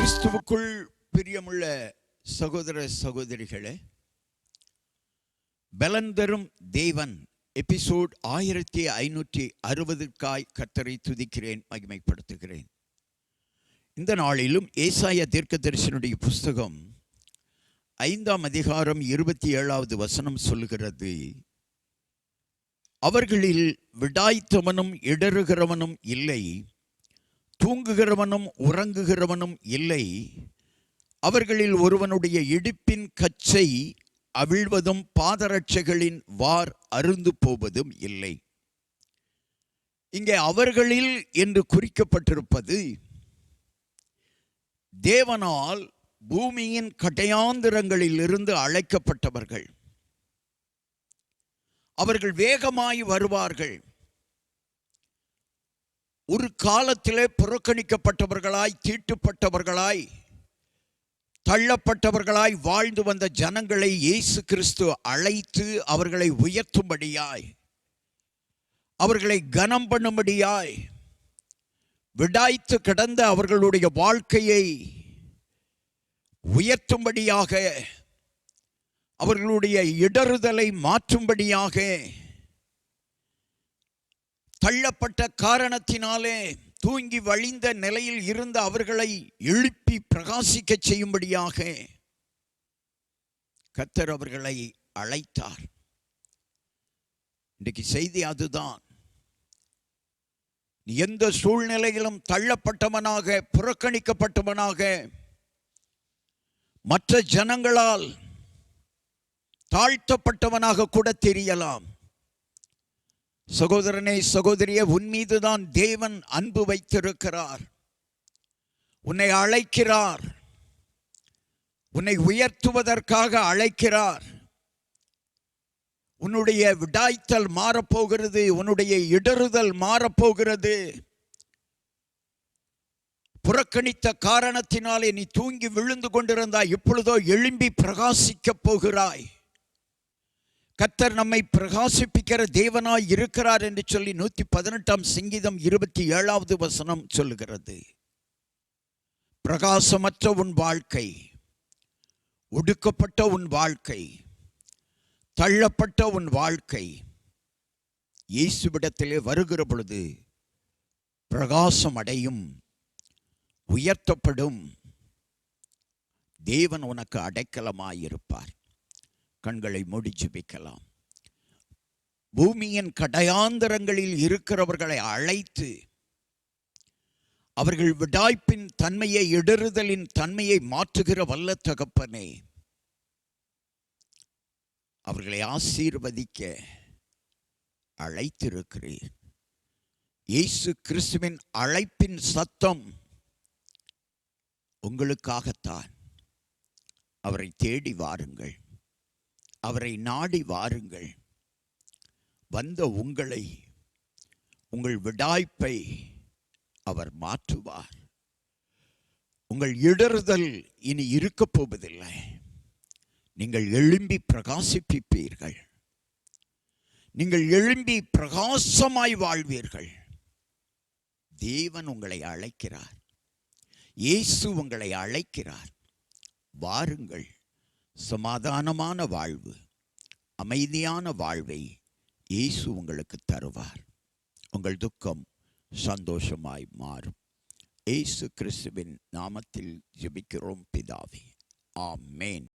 கிறிஸ்துவுக்குள் பிரியமுள்ள சகோதர சகோதரிகளே, பலன் தரும் தேவன் எபிசோட் 1560க்காய் கர்த்தரை துதிக்கிறேன், மகிமைப்படுத்துகிறேன். இந்த நாளிலும் ஏசாயா தீர்க்கதரிசனுடைய புஸ்தகம் 5ஆம் அதிகாரம் 27வது வசனம் சொல்லுகிறது, அவர்களில் விடாய்த்தவனும் இடறுகிறவனும் இல்லை, தூங்குகிறவனும் உறங்குகிறவனும் இல்லை. அவர்களில் ஒருவனுடைய இடுப்பின் கச்சை அவிழ்வதும் பாதரட்சைகளின் வார் அருந்து போவதும் இல்லை. இங்கே அவர்களில் என்று குறிக்கப்பட்டிருப்பது தேவனால் பூமியின் கடையாந்திரங்களில் இருந்து அழைக்கப்பட்டவர்கள். அவர்கள் வேகமாய் வருவார்கள். ஒரு காலத்திலே புறக்கணிக்கப்பட்டவர்களாய், தீட்டுப்பட்டவர்களாய், தள்ளப்பட்டவர்களாய் வாழ்ந்து வந்த ஜனங்களை இயேசு கிறிஸ்து அழைத்து அவர்களை உயர்த்தும்படியாய், அவர்களை கனம் பண்ணும்படியாய், விடாய்த்து கிடந்த அவர்களுடைய வாழ்க்கையை உயர்த்தும்படியாக, அவர்களுடைய இடறுதலை மாற்றும்படியாக, தள்ளப்பட்ட காரணத்தினாலே தூங்கி வழிந்த நிலையில் இருந்த அவர்களை எழுப்பி பிரகாசிக்க செய்யும்படியாக கர்த்தர் அவர்களை அழைத்தார். இன்றைக்கு செய்தி அதுதான். எந்த சூழ்நிலையிலும் தள்ளப்பட்டவனாக, புறக்கணிக்கப்பட்டவனாக, மற்ற ஜனங்களால் தாழ்த்தப்பட்டவனாக கூட தெரியலாம். சகோதரனே, சகோதரியே, உன் மீதுதான் தேவன் அன்பு வைத்திருக்கிறார். உன்னை அழைக்கிறார், உன்னை உயர்த்துவதற்காக அழைக்கிறார். உன்னுடைய விடாய்த்தல் மாறப்போகிறது, உன்னுடைய இடறுதல் மாறப்போகிறது. புறக்கணித்த காரணத்தினாலே நீ தூங்கி விழுந்து கொண்டிருந்தாய், இப்பொழுதோ எழும்பி பிரகாசிக்க போகிறாய். கர்த்தர் நம்மை பிரகாசிப்பிக்கிற தேவனாய் இருக்கிறார் என்று சொல்லி 118ஆம் சங்கீதம் 27வது வசனம் சொல்லுகிறது. பிரகாசமற்ற உன் வாழ்க்கை, ஒடுக்கப்பட்ட உன் வாழ்க்கை, தள்ளப்பட்ட உன் வாழ்க்கை இயேசுவிடத்திலே வருகிற பொழுது பிரகாசம் அடையும், உயர்த்தப்படும். தேவன் உனக்கு அடைக்கலமாயிருப்பார். கண்களை மூடி ஜெபிக்கலாம். பூமியின் கடையாந்தரங்களில் இருக்கிறவர்களை அழைத்து அவர்கள் விடாய்ப்பின் தன்மையை, இடறுதலின் தன்மையை மாற்றுகிற வல்ல தகப்பனே, அவர்களை ஆசீர்வதிக்க அழைத்திருக்கிறீர். இயேசு கிறிஸ்துவின் அழைப்பின் சத்தம் உங்களுக்காகத்தான். அவரை தேடி வாருங்கள், அவரை நாடி வாருங்கள். வந்த உங்களை, உங்கள் விடாய்ப்பை அவர் மாற்றுவார். உங்கள் இடறுதல் இனி இருக்கப் போவதில்லை. நீங்கள் எழும்பி பிரகாசிப்பீர்கள். நீங்கள் எழும்பி பிரகாசமாய் வாழ்வீர்கள். தேவன் உங்களை அழைக்கிறார். இயேசு உங்களை அழைக்கிறார். வாருங்கள். சமாதானமான வாழ்வு, அமைதியான வாழ்வை இயேசு உங்களுக்கு தருவார். உங்கள் துக்கம் சந்தோஷமாய் மாறும். இயேசு கிறிஸ்துவின் நாமத்தில் ஜெபிக்கிறோம் பிதாவே, ஆமென்.